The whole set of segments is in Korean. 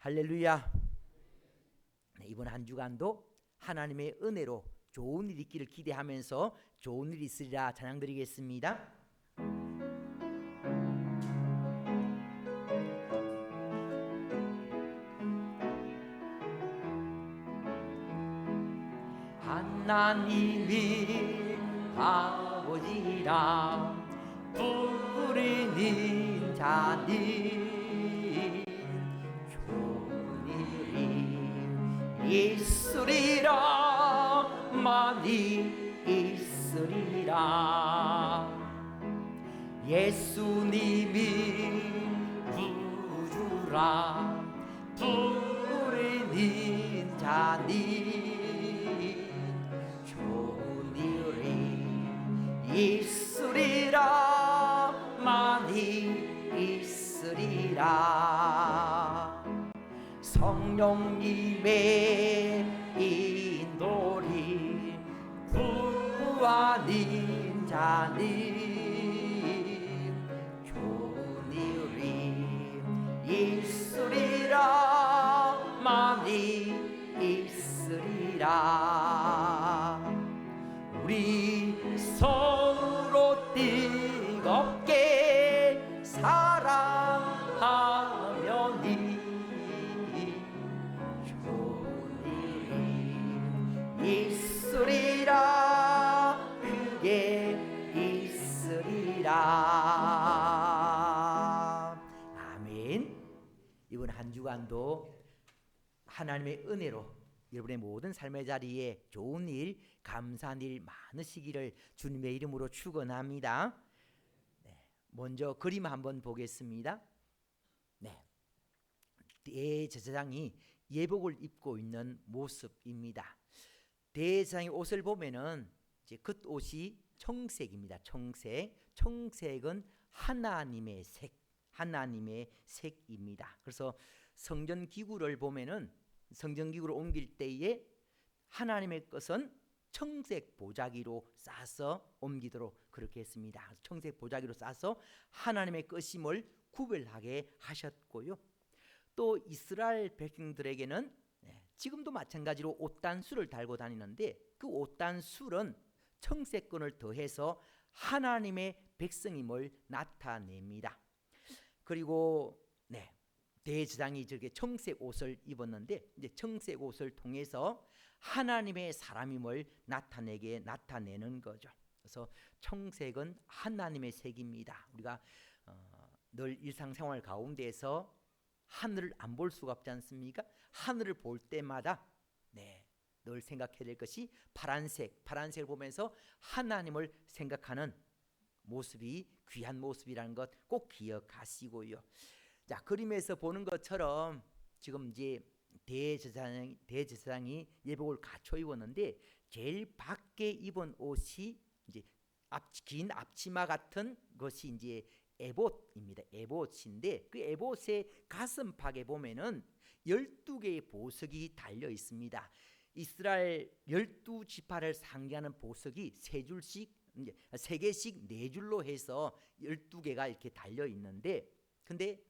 할렐루야. 이번 한 주간도 하나님의 은혜로 좋은 일 있기를 기대하면서 좋은 일 있으리라 찬양 드리겠습니다. 하나님이 아버지라 부르는 자는 좋은 일이 있으리라. 많이 있으리라. 예수님이 구주라 부르는 자는 있으리라. 많이 있으리라. 성령님의 인도리 구하는 자는 좋은 일이 있으리라. 많이 있으리라. 우리 서로 뜨겁게 사랑하면이 좋은 일이 있으리라. 그게 있으리라. 아멘. 이번 한 주간도 하나님의 은혜로 여러분의 모든 삶의 자리에 좋은 일, 감사한 일 많으시기를 주님의 이름으로 축원합니다. 먼저 그림 한번 보겠습니다. 대제사장이 예복을 입고 있는 모습입니다. 대제사장의 옷을 보면은 이제 겉옷이 청색입니다. 청색은 하나님의 하나님의 색입니다. 그래서 성전 기구를 보면은 성전기구를 옮길 때에 하나님의 것은 청색 보자기로 싸서 옮기도록 그렇게 했습니다. 청색 보자기로 싸서 하나님의 것임을 구별하게 하셨고요. 또 이스라엘 백성들에게는 지금도 마찬가지로 옷단술을 달고 다니는데 그 옷단술은 청색끈을 더해서 하나님의 백성임을 나타냅니다. 그리고 대제사장이 저게 청색 옷을 입었는데 이제 청색 옷을 통해서 하나님의 사람임을 나타내는 거죠. 그래서 청색은 하나님의 색입니다. 우리가 늘 일상생활 가운데에서 하늘을 안 볼 수가 없지 않습니까? 하늘을 볼 때마다 늘 생각해야 될 것이 파란색을 보면서 하나님을 생각하는 모습이 귀한 모습이라는 것 꼭 기억하시고요. 자, 그림에서 보는 것처럼 지금 이제 대제사장이 예복을 갖춰 입었는데 제일 밖에 입은 옷이 이제 긴 앞치마 같은 것이 이제 에봇입니다. 에봇인데 그 에봇의 가슴팍에 보면은 12개의 보석이 달려 있습니다. 이스라엘 12지파를 상징하는 보석이 세 개씩 4줄로 해서 12개가 이렇게 달려 있는데 근데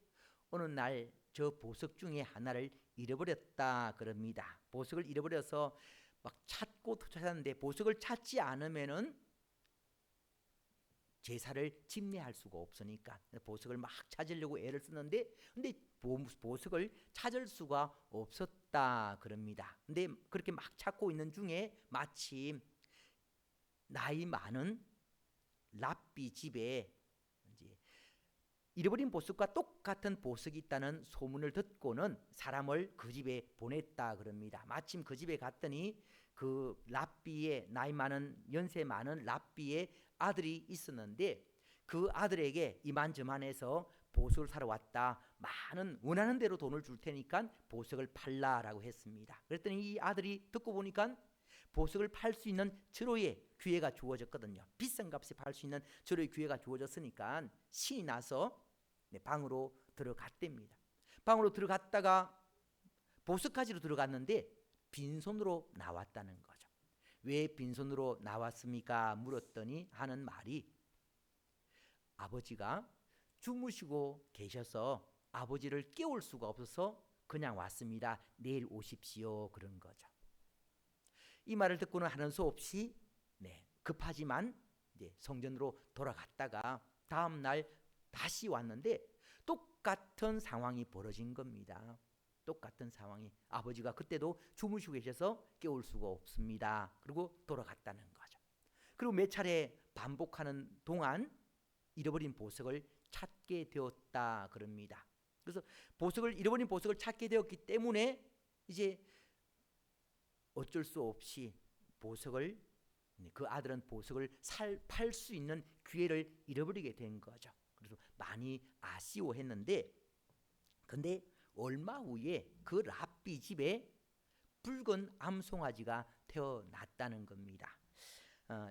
어느 날 저 보석 중에 하나를 잃어버렸다 그럽니다. 보석을 잃어버려서 막 찾고 찾았는데 보석을 찾지 않으면은 제사를 집례할 수가 없으니까 보석을 막 찾으려고 애를 쓰는데 근데 보석을 찾을 수가 없었다 그럽니다. 근데 그렇게 막 찾고 있는 중에 마침 나이 많은 랍비 집에 잃어버린 보석과 똑같은 보석이 있다는 소문을 듣고는 사람을 그 집에 보냈다 그럽니다. 마침 그 집에 갔더니 그 랍비의 연세 많은 랍비의 아들이 있었는데 그 아들에게 이만저만해서 보석을 사러 왔다. 원하는 대로 돈을 줄 테니까 보석을 팔라라고 했습니다. 그랬더니 이 아들이 듣고 보니까 보석을 팔 수 있는 절호의 기회가 주어졌거든요. 비싼 값에 팔 수 있는 절호의 기회가 주어졌으니까 신이 나서 방으로 들어갔답니다. 방으로 들어갔다가 보석 가지러 들어갔는데 빈손으로 나왔다는 거죠. 왜 빈손으로 나왔습니까? 물었더니 하는 말이 아버지가 주무시고 계셔서 아버지를 깨울 수가 없어서 그냥 왔습니다. 내일 오십시오. 그런 거죠. 이 말을 듣고는 하는 수 없이 급하지만 이제 성전으로 돌아갔다가 다음 날 다시 왔는데 똑같은 상황이 벌어진 겁니다. 똑같은 상황이. 아버지가 그때도 주무시고 계셔서 깨울 수가 없습니다. 그리고 돌아갔다는 거죠. 그리고 몇 차례 반복하는 동안 잃어버린 보석을 찾게 되었다 그럽니다. 그래서 잃어버린 보석을 찾게 되었기 때문에 이제 어쩔 수 없이 그 아들은 보석을 팔 수 있는 기회를 잃어버리게 된 거죠. 그래서 많이 아쉬워했는데, 근데 얼마 후에 그 랍비 집에 붉은 암송아지가 태어났다는 겁니다.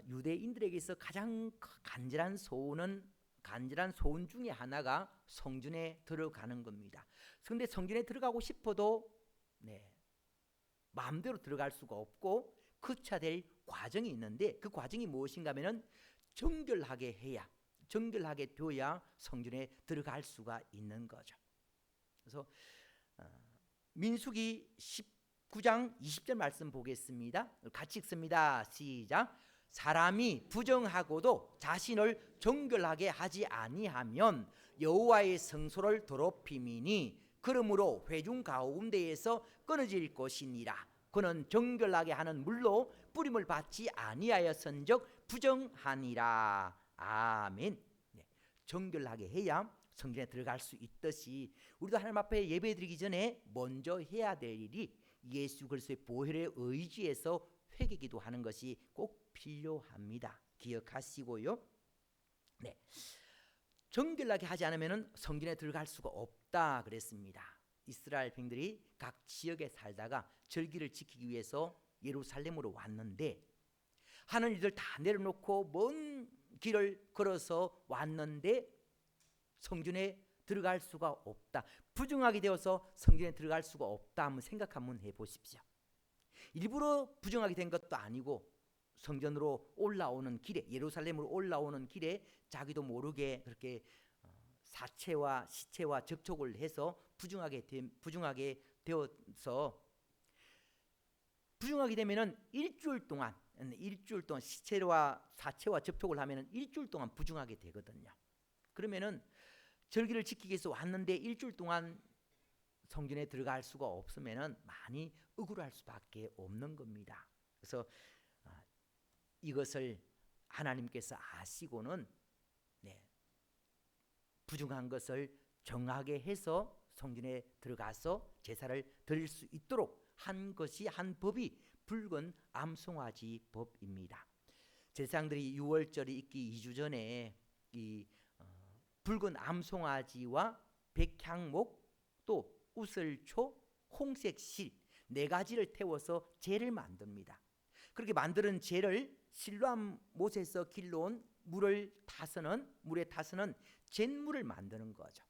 유대인들에게서 가장 간절한 소원 중에 하나가 성전에 들어가는 겁니다. 그런데 성전에 들어가고 싶어도 마음대로 들어갈 수가 없고 거쳐야 될 과정이 있는데, 그 과정이 무엇인가 하면은 정결하게 되어야 성전에 들어갈 수가 있는 거죠. 그래서 민수기 19장 20절 말씀 보겠습니다. 같이 읽습니다. 시작. 사람이 부정하고도 자신을 정결하게 하지 아니하면 여호와의 성소를 더럽힘이니 그러므로 회중 가운데에서 끊어질 것이니라. 그는 정결하게 하는 물로 뿌림을 받지 아니하였은즉 부정하니라. 아멘. 정결하게 해야 성전에 들어갈 수 있듯이 우리도 하나님 앞에 예배드리기 전에 먼저 해야 될 일이 예수 그리스도의 보혈에 의지해서 회개기도 하는 것이 꼭 필요합니다. 기억하시고요. 정결하게 하지 않으면 성전에 들어갈 수가 없다 그랬습니다. 이스라엘 백성들이 각 지역에 살다가 절기를 지키기 위해서 예루살렘으로 왔는데 하는 일들 다 내려놓고 먼 길을 걸어서 왔는데 성전에 들어갈 수가 없다. 부정하게 되어서 성전에 들어갈 수가 없다. 한번 생각 한번 해보십시오. 일부러 부정하게 된 것도 아니고 성전으로 올라오는 길에, 예루살렘으로 올라오는 길에 자기도 모르게 그렇게 사체와 시체와 접촉을 해서 부정하게 되어서 부정하게 되면은 일주일 동안 시체와 사체와 접촉을 하면은 일주일 동안 부정하게 되거든요. 그러면은 절기를 지키기 위해서 왔는데 일주일 동안 성전에 들어갈 수가 없으면은 많이 억울할 수밖에 없는 겁니다. 그래서 이것을 하나님께서 아시고는 부정한 것을 정하게 해서 성전에 들어가서 제사를 드릴 수 있도록 한 법이 붉은 암송아지 법입니다. 제사장들이 유월절이 있기 2주 전에 이 붉은 암송아지와 백향목 또 우슬초, 홍색실 4가지를 태워서 제를 만듭니다. 그렇게 만드는 제를 실로암 못에서 길러온 물에 타서는 잿물을 만드는 거죠.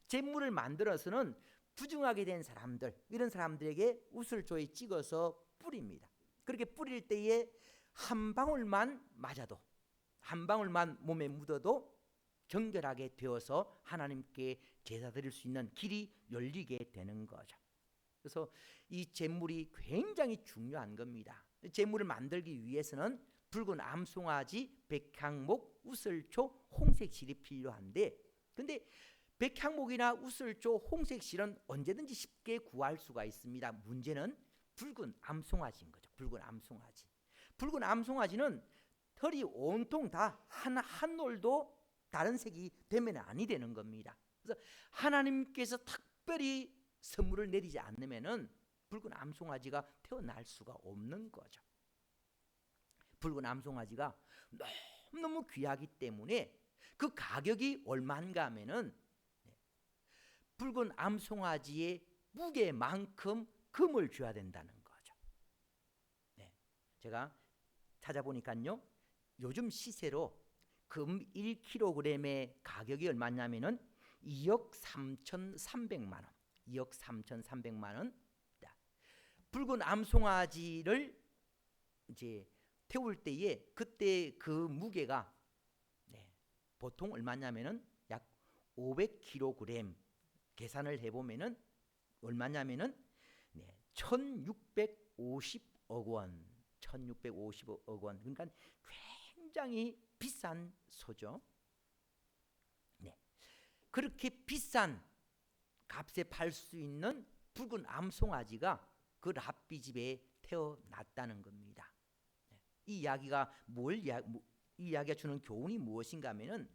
잿물을 만들어서는 부정하게 된 사람들, 이런 사람들에게 우슬초에 찍어서 뿌립니다. 그렇게 뿌릴 때에 한 방울만 맞아도, 한 방울만 몸에 묻어도 정결하게 되어서 하나님께 제사 드릴 수 있는 길이 열리게 되는 거죠. 그래서 이 잿물이 굉장히 중요한 겁니다. 잿물을 만들기 위해서는 붉은 암송아지, 백향목, 우슬초, 홍색실이 필요한데, 근데 백향목이나 우슬초, 홍색실은 언제든지 쉽게 구할 수가 있습니다. 문제는 붉은 암송아지인 거죠. 붉은 암송아지는 털이 온통 다 한 올도 다른 색이 되면 아니 되는 겁니다. 그래서 하나님께서 특별히 선물을 내리지 않으면은 붉은 암송아지가 태어날 수가 없는 거죠. 붉은 암송아지가 너무 귀하기 때문에 그 가격이 얼마인가 하면은 붉은 암송아지의 무게만큼 금을 줘야 된다는 거죠. 제가 찾아보니까요, 요즘 시세로 금 1kg의 가격이 얼마냐면은 2억 3,300만 원. 2억 3,300만 원. 붉은 암송아지를 이제 태울 때에 그때 그 무게가 보통 얼마냐면은 약 500kg 계산을 해보면은 얼마냐면은 1650억 원. 1650억 원. 그러니까 굉장히 비싼 소죠. 네. 그렇게 비싼 값에 팔 수 있는 붉은 암송아지가 그 랍비 집에 태어났다는 겁니다. 이 이야기가 이 이야기가 주는 교훈이 무엇인가 하면은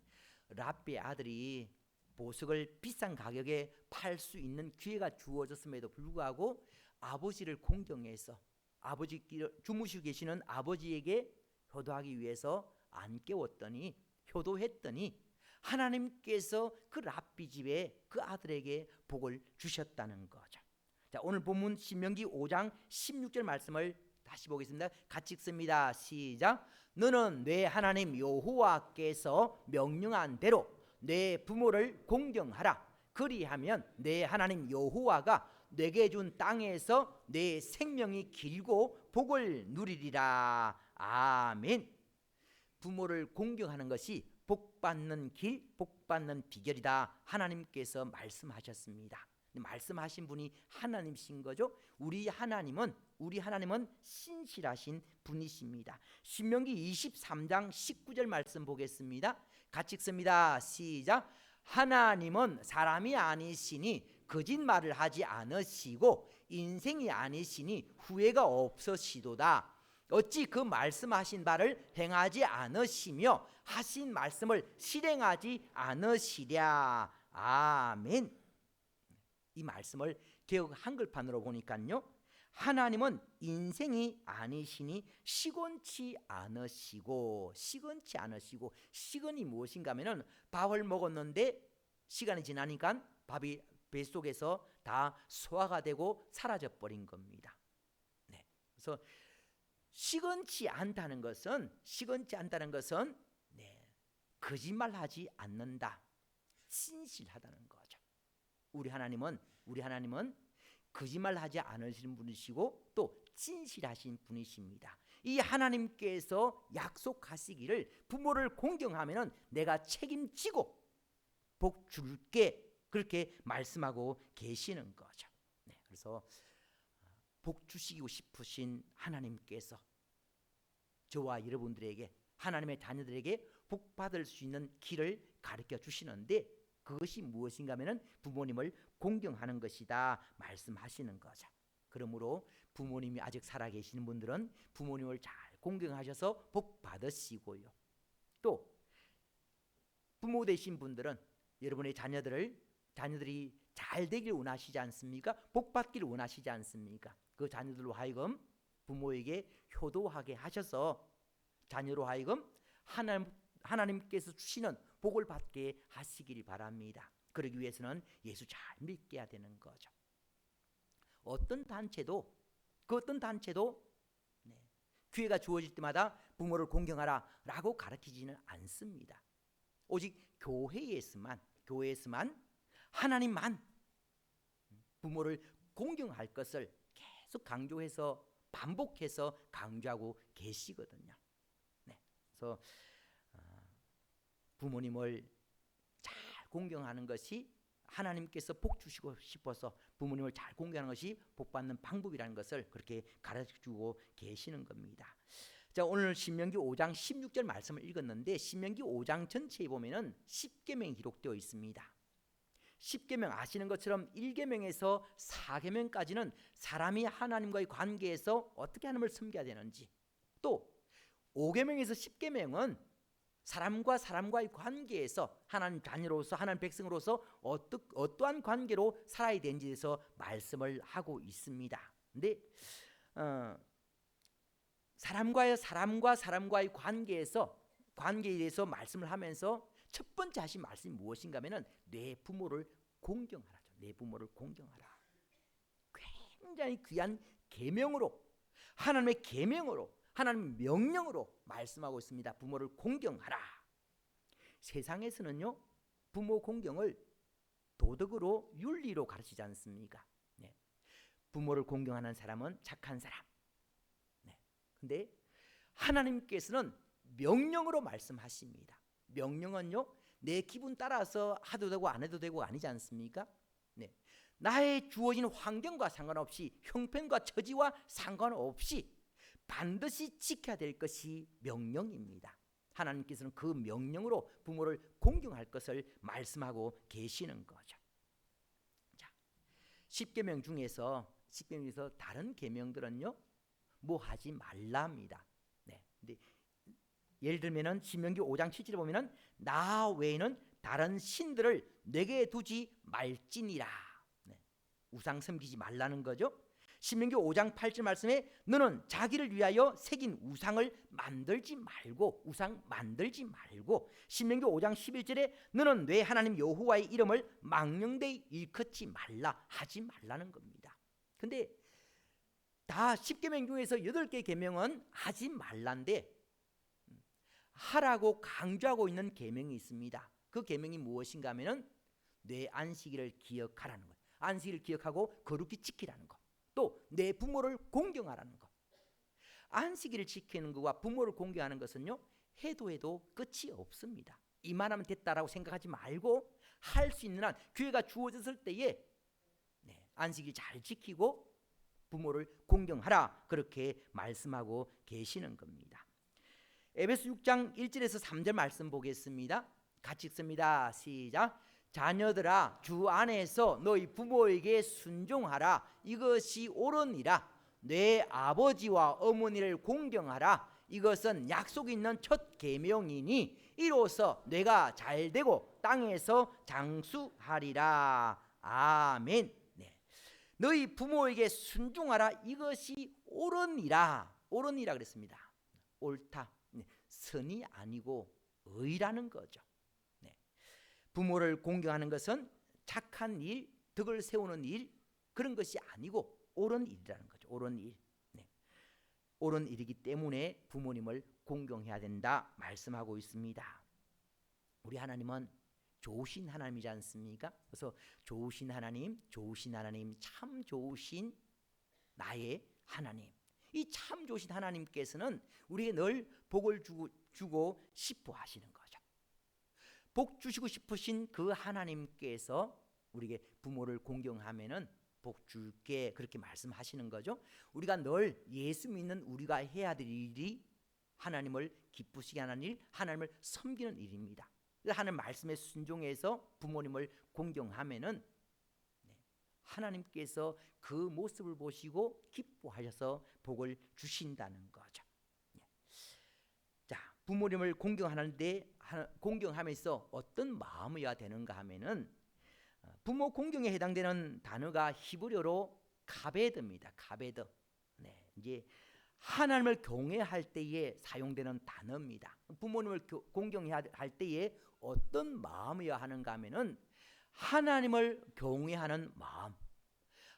랍비의 아들이 보석을 비싼 가격에 팔 수 있는 기회가 주어졌음에도 불구하고 아버지를 공경해서 아버지 주무시고 계시는 아버지에게 효도하기 위해서 안 깨웠더니 효도했더니 하나님께서 그 랍비 집에 그 아들에게 복을 주셨다는 거죠. 자, 오늘 본문 신명기 5장 16절 말씀을 다시 보겠습니다. 같이 읽습니다. 시작. 너는 내 하나님 여호와께서 명령한 대로 내 부모를 공경하라. 그리하면 내 하나님 여호와가 내게 준 땅에서 내 생명이 길고 복을 누리리라. 아멘. 부모를 공경하는 것이 복받는 길, 복받는 비결이다. 하나님께서 말씀하셨습니다. 말씀하신 분이 하나님이신 거죠. 우리 하나님은 신실하신 분이십니다. 신명기 23장 19절 말씀 보겠습니다. 같이 읽습니다. 시작. 하나님은 사람이 아니시니 거짓말을 하지 않으시고 인생이 아니시니 후회가 없으시도다. 어찌 그 말씀하신 바를 행하지 않으시며 하신 말씀을 실행하지 않으시랴. 아멘. 이 말씀을 개역 한글판으로 보니까요, 하나님은 인생이 아니시니 시건치 않으시고 시건이 무엇인가 하면은 밥을 먹었는데 시간이 지나니까 밥이 뱃속에서 다 소화가 되고 사라져 버린 겁니다. 네. 그래서 시건치 않다는 것은 거짓말하지 않는다. 신실하다는 거죠. 우리 하나님은 거짓말하지 않으시는 분이시고 또 진실하신 분이십니다. 이 하나님께서 약속하시기를 부모를 공경하면은 내가 책임지고 복 줄게, 그렇게 말씀하고 계시는 거죠. 네, 그래서 복 주시고 싶으신 하나님께서 저와 여러분들에게, 하나님의 자녀들에게 복 받을 수 있는 길을 가르쳐 주시는데 그것이 무엇인가 하면은 부모님을 공경하는 것이다 말씀하시는 거죠. 그러므로 부모님이 아직 살아계시는 분들은 부모님을 잘 공경하셔서 복 받으시고요. 또 부모 되신 분들은 여러분의 자녀들이 잘 되길 원하시지 않습니까? 복 받기를 원하시지 않습니까? 그 자녀들로 하여금 부모에게 효도하게 하셔서 자녀로 하여금 하나님께서 주시는 복을 받게 하시길 바랍니다. 그러기 위해서는 예수 잘 믿게 해야 되는 거죠. 그 어떤 단체도 기회가 주어질 때마다 부모를 공경하라 라고 가르치지는 않습니다. 오직 교회에서만 하나님만 부모를 공경할 것을 계속 강조해서 반복해서 강조하고 계시거든요. 네, 그래서 부모님을 잘 공경하는 것이 하나님께서 복 주시고 싶어서 부모님을 잘 공경하는 것이 복 받는 방법이라는 것을 그렇게 가르쳐주고 계시는 겁니다. 자, 오늘 신명기 5장 16절 말씀을 읽었는데 신명기 5장 전체에 보면은 10계명이 기록되어 있습니다. 10계명 아시는 것처럼 1계명에서 4계명까지는 사람이 하나님과의 관계에서 어떻게 하나님을 섬겨야 되는지, 또 5계명에서 10계명은 사람과 사람과의 관계에서 하나님 자녀로서 하나님 백성으로서 어떠한 관계로 살아야 되는지에 대해서 말씀을 하고 있습니다. 근데 사람과의 관계에 대해서 말씀을 하면서 첫 번째 하신 말씀이 무엇인가 하면은 내 부모를 공경하라죠. 내 부모를 공경하라. 굉장히 귀한 계명으로, 하나님의 계명으로, 하나님의 명령으로 말씀하고 있습니다. 부모를 공경하라. 세상에서는요, 부모 공경을 도덕으로, 윤리로 가르치지 않습니까? 네. 부모를 공경하는 사람은 착한 사람. 네. 근데 하나님께서는 명령으로 말씀하십니다. 명령은요, 내 기분 따라서 해도 되고 안 해도 되고 아니지 않습니까? 네. 나의 주어진 환경과 상관없이 형편과 처지와 상관없이 반드시 지켜야 될 것이 명령입니다. 하나님께서는 그 명령으로 부모를 공경할 것을 말씀하고 계시는 거죠. 자, 10계명 중에서 다른 계명들은요, 뭐 하지 말라입니다. 네. 근데 예를 들면은 신명기 5장 7절에 보면은 나 외에는 다른 신들을 내게 두지 말지니라. 네. 우상 섬기지 말라는 거죠. 신명기 5장 8절 말씀에 너는 자기를 위하여 새긴 우상 만들지 말고 신명기 5장 11절에 너는 내 하나님 여호와의 이름을 망령되이 일컫지 말라, 하지 말라는 겁니다. 근데 다 10계명 중에서 8개 계명은 하지 말란데 하라고 강조하고 있는 계명이 있습니다. 그 계명이 무엇인가 하면은 내 안식일을 기억하라는 거예요. 안식일을 기억하고 거룩히 지키라는 거. 또 내 부모를 공경하라는 것. 안식일을 지키는 것과 부모를 공경하는 것은요, 해도 끝이 없습니다. 이만하면 됐다라고 생각하지 말고 할 수 있는 한 기회가 주어졌을 때에 안식일 잘 지키고 부모를 공경하라, 그렇게 말씀하고 계시는 겁니다. 에베소 6장 1절에서 3절 말씀 보겠습니다. 같이 읽습니다. 시작. 자녀들아, 주 안에서 너희 부모에게 순종하라. 이것이 옳으니라. 내 아버지와 어머니를 공경하라. 이것은 약속 있는 첫 계명이니 이로써 내가 잘되고 땅에서 장수하리라. 아멘. 네. 너희 부모에게 순종하라. 이것이 옳으니라. 옳으니라 그랬습니다. 옳다. 선이 아니고 의라는 거죠. 부모를 공경하는 것은 착한 일, 덕을 세우는 일, 그런 것이 아니고 옳은 일이라는 거죠. 옳은 일. 옳은 일이기 때문에 부모님을 공경해야 된다 말씀하고 있습니다. 우리 하나님은 좋으신 하나님이지 않습니까? 그래서 좋으신 하나님, 참 좋으신 나의 하나님, 이 참 좋으신 하나님께서는 우리에게 늘 복을 주고 싶어 하시는 거죠. 복 주시고 싶으신 그 하나님께서 우리에게 부모를 공경하면은 복 줄게, 그렇게 말씀하시는 거죠. 우리가 늘 예수 믿는 우리가 해야 될 일이 하나님을 기쁘시게 하는 일, 하나님을 섬기는 일입니다. 하나님 말씀에 순종해서 부모님을 공경하면은 하나님께서 그 모습을 보시고 기뻐하셔서 복을 주신다는 거죠. 자, 부모님을 공경하면서 어떤 마음이어야 되는가 하면은 부모 공경에 해당되는 단어가 히브리어로 카베드입니다. 카베드. 이제 하나님을 경외할 때에 사용되는 단어입니다. 부모님을 공경해야 할 때에 어떤 마음이어야 하는가 하면은 하나님을 경외하는 마음,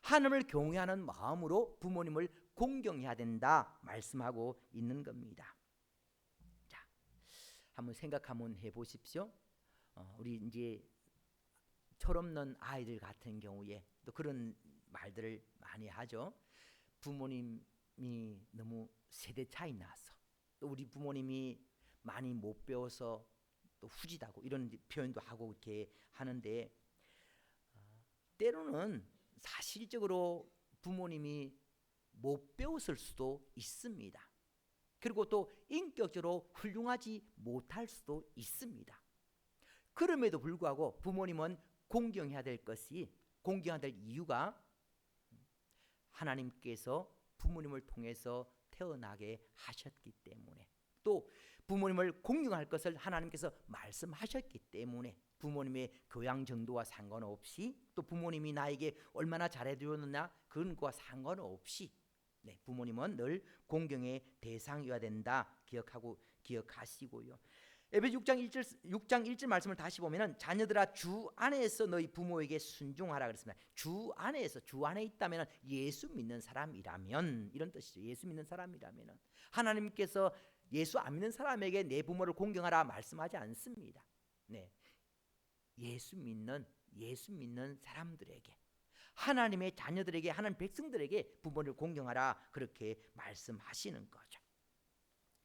하나님을 경외하는 마음으로 부모님을 공경해야 된다 말씀하고 있는 겁니다. 자, 한번 생각 한번 해보십시오. 우리 이제 철없는 아이들 같은 경우에 또 그런 말들을 많이 하죠. 부모님이 너무 세대 차이 나서, 또 우리 부모님이 많이 못 배워서 또 후지다고 이런 표현도 하고 이렇게 하는데, 때로는 사실적으로 부모님이 못 배웠을 수도 있습니다. 그리고 또 인격적으로 훌륭하지 못할 수도 있습니다. 그럼에도 불구하고 부모님은 공경해야 될 이유가 하나님께서 부모님을 통해서 태어나게 하셨기 때문에, 또 부모님을 공경할 것을 하나님께서 말씀하셨기 때문에, 부모님의 교양 정도와 상관없이, 또 부모님이 나에게 얼마나 잘해주었느냐 그런 것과 상관없이 부모님은 늘 공경의 대상이어야 된다 기억하시고요. 에베소 6장 1절 말씀을 다시 보면은 자녀들아, 주 안에서 너희 부모에게 순종하라 그랬습니다. 주 안에 있다면 예수 믿는 사람이라면, 이런 뜻이죠. 예수 믿는 사람이라면 하나님께서 예수 안 믿는 사람에게 내 부모를 공경하라 말씀하지 않습니다. 예수 믿는 사람들에게, 하나님의 자녀들에게, 하나님 백성들에게 부모를 공경하라 그렇게 말씀하시는 거죠.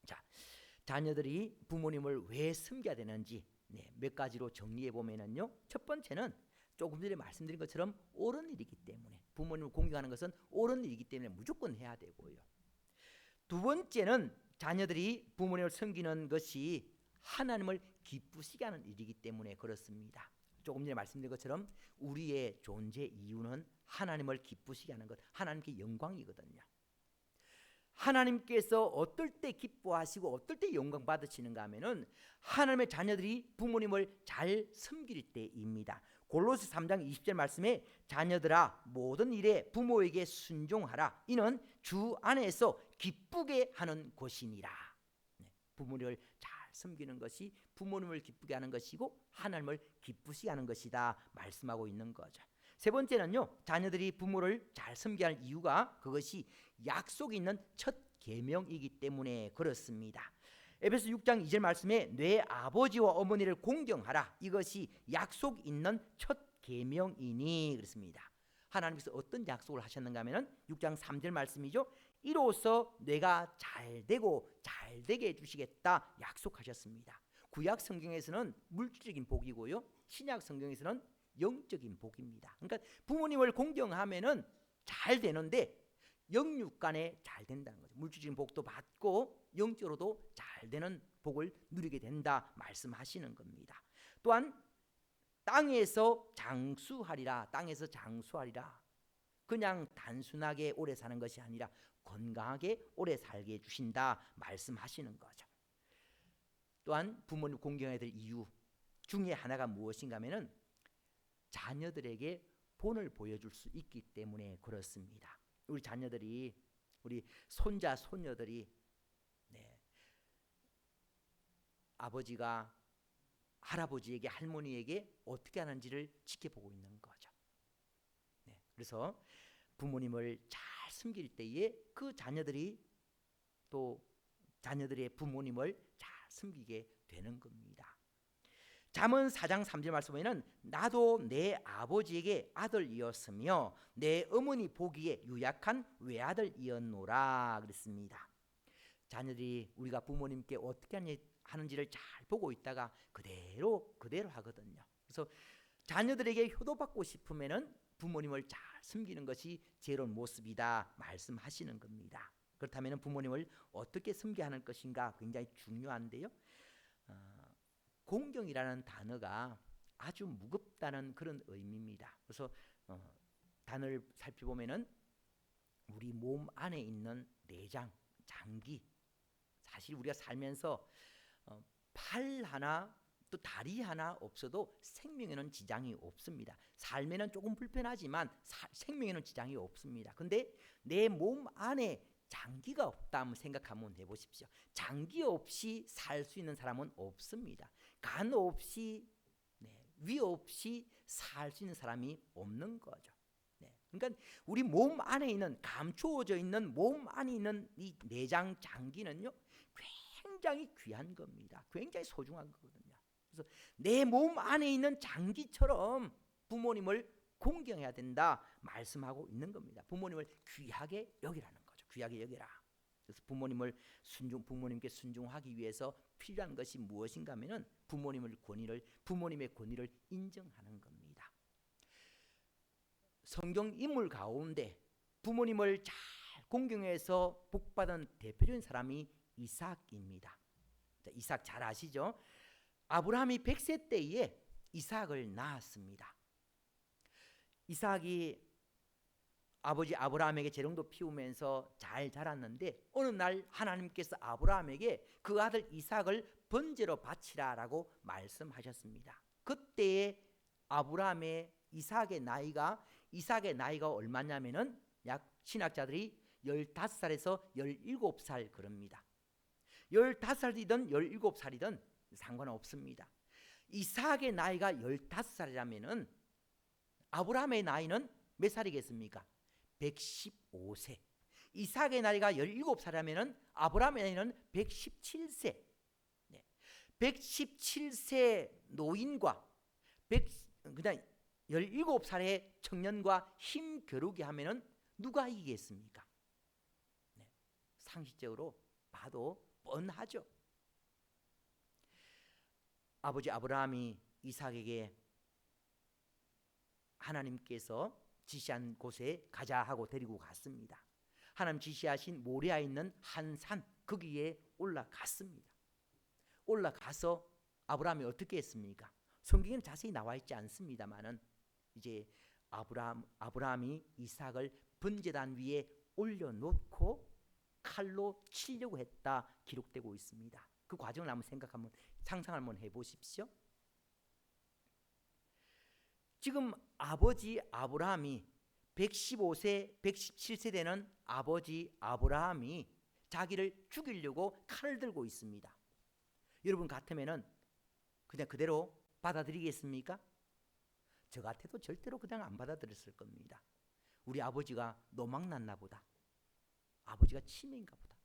자, 자녀들이 부모님을 왜 섬겨야 되는지 몇 가지로 정리해 보면은요, 첫 번째는 조금 전에 말씀드린 것처럼 옳은 일이기 때문에 부모님을 공경하는 것은 옳은 일이기 때문에 무조건 해야 되고요. 두 번째는 자녀들이 부모님을 섬기는 것이 하나님을 기쁘시게 하는 일이기 때문에 그렇습니다. 조금 전에 말씀드린 것처럼 우리의 존재 이유는 하나님을 기쁘시게 하는 것, 하나님께 영광이거든요. 하나님께서 어떨 때 기뻐하시고 어떨 때 영광 받으시는가 하면은 하나님의 자녀들이 부모님을 잘 섬길 때입니다. 골로새 3장 20절 말씀에 자녀들아 모든 일에 부모에게 순종하라. 이는 주 안에서 기쁘게 하는 것이니라. 부모님을 잘 섬기는 것이 부모님을 기쁘게 하는 것이고 하나님을 기쁘시게 하는 것이다 말씀하고 있는 거죠. 세 번째는요, 자녀들이 부모를 잘 섬겨야 할 이유가 그것이 약속이 있는 첫 계명이기 때문에 그렇습니다. 에베소 6장 2절 말씀에 내 아버지와 어머니를 공경하라. 이것이 약속 있는 첫 계명이니 그렇습니다. 하나님께서 어떤 약속을 하셨는가 하면은 6장 3절 말씀이죠. 이로써 내가 잘되고 잘되게 해주시겠다 약속하셨습니다. 구약 성경에서는 물질적인 복이고요, 신약 성경에서는 영적인 복입니다. 그러니까 부모님을 공경하면은 잘 되는데 영육간에 잘 된다는 거죠. 물질적인 복도 받고 영적으로도 잘 되는 복을 누리게 된다 말씀하시는 겁니다. 또한 땅에서 장수하리라. 땅에서 장수하리라. 그냥 단순하게 오래 사는 것이 아니라 건강하게 오래 살게 해주신다 말씀하시는 거죠. 또한 부모님 공경해야 될 이유 중에 하나가 무엇인가 하면은 자녀들에게 본을 보여줄 수 있기 때문에 그렇습니다. 우리 자녀들이, 우리 손자 손녀들이 아버지가 할아버지에게 할머니에게 어떻게 하는지를 지켜보고 있는 거죠. 그래서 부모님을 잘 섬길 때에 그 자녀들이 또 자녀들의 부모님을 잘 섬기게 되는 겁니다. 잠언 4장 3절 말씀에는 나도 내 아버지에게 아들이었으며 내 어머니 보기에 유약한 외아들이었노라 그랬습니다. 자녀들이 우리가 부모님께 어떻게 하는지를 잘 보고 있다가 그대로 하거든요. 그래서 자녀들에게 효도받고 싶으면은 부모님을 잘 섬기는 것이 제로운 모습이다 말씀하시는 겁니다. 그렇다면 부모님을 어떻게 섬겨야 하는 것인가 굉장히 중요한데요. 공경이라는 단어가 아주 무겁다는 그런 의미입니다. 그래서 단어를 살펴보면은 우리 몸 안에 있는 내장, 장기, 사실 우리가 살면서 팔 하나 또 다리 하나 없어도 생명에는 지장이 없습니다. 삶에는 조금 불편하지만 생명에는 지장이 없습니다. 근데 내 몸 안에 장기가 없다 한번 생각하면 해보십시오. 장기 없이 살 수 있는 사람은 없습니다. 간 없이 위 없이 살 수 있는 사람이 없는 거죠. 그러니까 우리 몸 안에 있는 감추어져 있는 몸 안에 있는 이 내장 장기는요 굉장히 귀한 겁니다. 굉장히 소중한 거거든요. 그래서 내 몸 안에 있는 장기처럼 부모님을 공경해야 된다 말씀하고 있는 겁니다. 부모님을 귀하게 여기라는 거죠. 귀하게 여기라. 그래서 부모님께 순종하기 위해서 필요한 것이 무엇인가 하면은 부모님의 권위를 인정하는 겁니다. 성경 인물 가운데 부모님을 잘 공경해서 복받은 대표적인 사람이 이삭입니다. 이삭 잘 아시죠? 아브라함이 100세 때에 이삭을 낳았습니다. 이삭이 아버지 아브라함에게 재롱도 피우면서 잘 자랐는데 어느 날 하나님께서 아브라함에게 그 아들 이삭을 번제로 바치라라고 말씀하셨습니다. 그때의 이삭의 나이가 얼마냐면은 약 신학자들이 15살에서 17살 그럽니다. 15살이든 17살이든 상관없습니다. 이삭의 나이가 15살이라면은 아브라함의 나이는 몇 살이겠습니까? 115세. 이삭의 나이가 17살이라면은 아브라함의 나이는 117세. 117세 노인과 그냥 17살의 청년과 힘 겨루기 하면은 누가 이기겠습니까? 상식적으로 봐도 뻔하죠. 아버지 아브라함이 이삭에게 하나님께서 지시한 곳에 가자 하고 데리고 갔습니다. 하나님 지시하신 모리아에 있는 한 산 거기에 올라갔습니다. 올라가서 아브라함이 어떻게 했습니까? 성경에는 자세히 나와 있지 않습니다만은 이제 아브라함이 이삭을 번제단 위에 올려놓고 칼로 치려고 했다 기록되고 있습니다. 그 과정을 한번 상상을 한번 해보십시오. 지금 아버지 아브라함이 115세, 117세 되는 아버지 아브라함이 자기를 죽이려고 칼을 들고 있습니다. 여러분 같으면은 그냥 그대로 받아들이겠습니까? 저 같아도 절대로 그냥 안 받아들였을 겁니다. 우리 아버지가 노망났나 보다. 아버지가 치매인가 보다.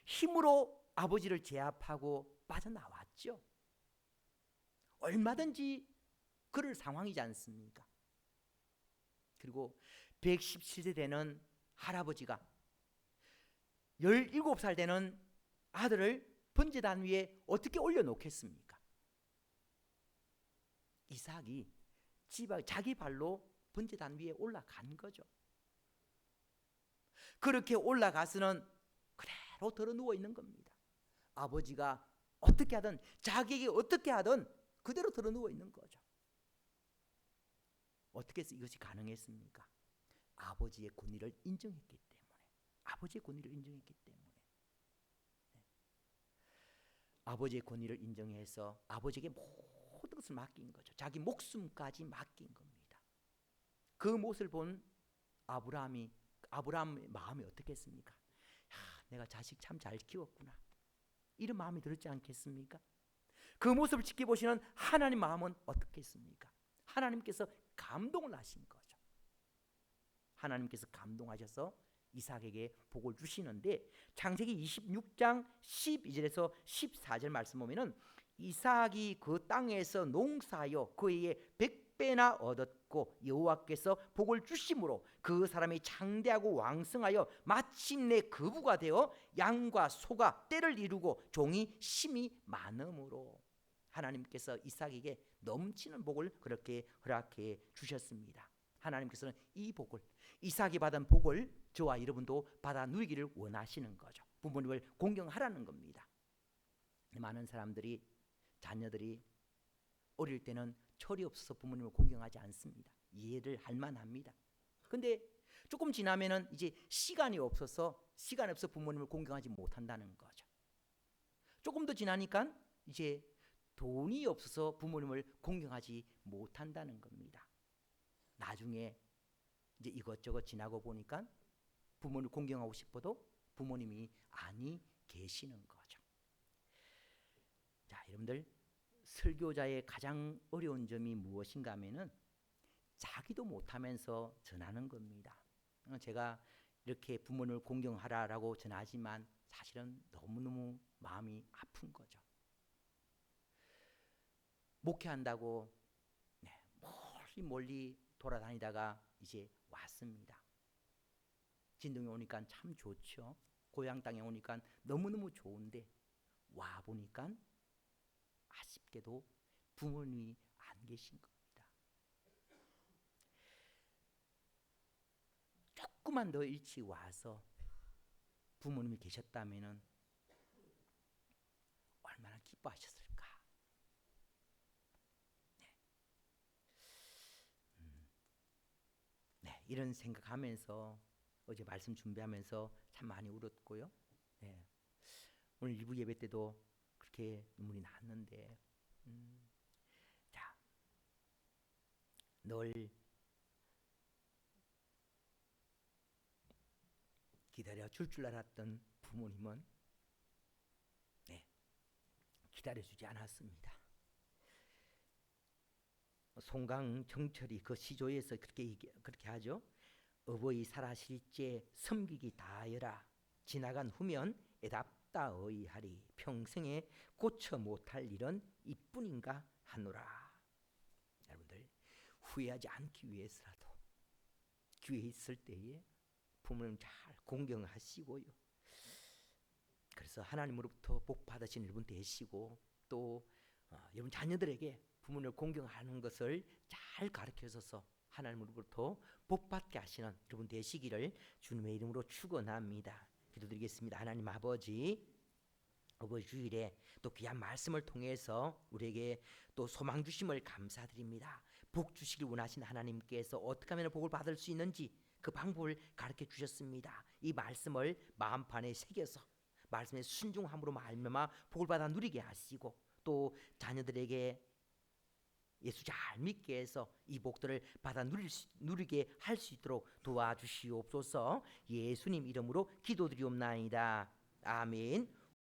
힘으로 아버지를 제압하고 빠져나왔죠. 얼마든지 그럴 상황이지 않습니까? 그리고 117세 되는 할아버지가 17살 되는 아들을 번제단 위에 어떻게 올려놓겠습니까? 이삭이 자기 발로 번제단 위에 올라간 거죠. 그렇게 올라가서는 그대로 들어 누워 있는 겁니다. 아버지가 어떻게 하든 자기에게 어떻게 하든 그대로 들어 누워 있는 거죠. 어떻게 해서 이것이 가능했습니까? 아버지의 권위를 인정했기 때문에. 아버지의 권위를 인정했기 때문에. 아버지의 권위를 인정해서 아버지에게 모든 것을 맡긴 거죠. 자기 목숨까지 맡긴 겁니다. 그 모습을 본 아브라함의 마음이 어떻겠습니까? 내가 자식 참 잘 키웠구나. 이런 마음이 들었지 않겠습니까? 그 모습을 지켜보시는 하나님 마음은 어떻겠습니까? 하나님께서 감동을 하신 거죠. 하나님께서 감동하셔서 이삭에게 복을 주시는데 창세기 26장 12절에서 14절 말씀 보면은 이삭이 그 땅에서 농사하여 그에게 100배나 얻었고 여호와께서 복을 주심으로 그 사람이 장대하고 왕성하여 마침내 거부가 되어 양과 소가 떼를 이루고 종이 심이 많음으로 하나님께서 이삭에게 넘치는 복을 그렇게 허락해 주셨습니다. 하나님께서는 이 복을 이삭이 받은 복을 저와 여러분도 받아 누리기를 원하시는 거죠. 부모님을 공경하라는 겁니다. 많은 사람들이 자녀들이 어릴 때는 철이 없어서 부모님을 공경하지 않습니다. 이해를 할 만합니다. 근데 조금 지나면은 이제 시간이 없어서 부모님을 공경하지 못한다는 거죠. 조금 더 지나니까 이제 돈이 없어서 부모님을 공경하지 못한다는 겁니다. 나중에 이제 이것저것 지나고 보니까 부모님을 공경하고 싶어도 부모님이 아니 계시는 거죠. 자, 여러분들 설교자의 가장 어려운 점이 무엇인가 하면은 자기도 못하면서 전하는 겁니다. 제가 이렇게 부모님을 공경하라라고 전하지만 사실은 너무너무 마음이 아픈 거죠. 목회한다고 멀리 돌아다니다가 이제 왔습니다. 진동에 오니까 참 좋죠. 고향 땅에 오니까 너무너무 좋은데 와 보니까 아쉽게도 부모님이 안 계신 겁니다. 조금만 더 일찍 와서 부모님이 계셨다면은 얼마나 기뻐하셨을까. 이런 생각하면서 어제 말씀 준비하면서 참 많이 울었고요. 네. 오늘 일부 예배 때도 그렇게 눈물이 났는데, 자, 늘 기다려 줄 알았던 부모님은 기다려주지 않았습니다. 송강 정철이 그 시조에서 그렇게 하죠. 어버이 살아실제 섬기기 다하여라. 지나간 후면 애답다 어이하리. 평생에 고쳐 못할 일은 이뿐인가 하노라. 여러분들 후회하지 않기 위해서라도 기회 있을 때에 부모님 잘 공경하시고요. 그래서 하나님으로부터 복 받으신 여러분 되시고 또 여러분 자녀들에게 부모를 공경하는 것을 잘 가르쳐줘서 하나님으로부터 복받게 하시는 여러분 되시기를 주님의 이름으로 축원합니다. 기도드리겠습니다. 하나님 아버지, 어버이 주일에 또 귀한 말씀을 통해서 우리에게 또 소망 주심을 감사드립니다. 복 주시길 원하신 하나님께서 어떻게 하면 복을 받을 수 있는지 그 방법을 가르쳐 주셨습니다. 이 말씀을 마음판에 새겨서 말씀에 순종함으로 말미암아 복을 받아 누리게 하시고 또 자녀들에게 예수 잘 믿게 해서 이 복들을 받아 누리게 할 수 있도록 도와주시옵소서. 예수님 이름으로 기도드리옵나이다. 아멘.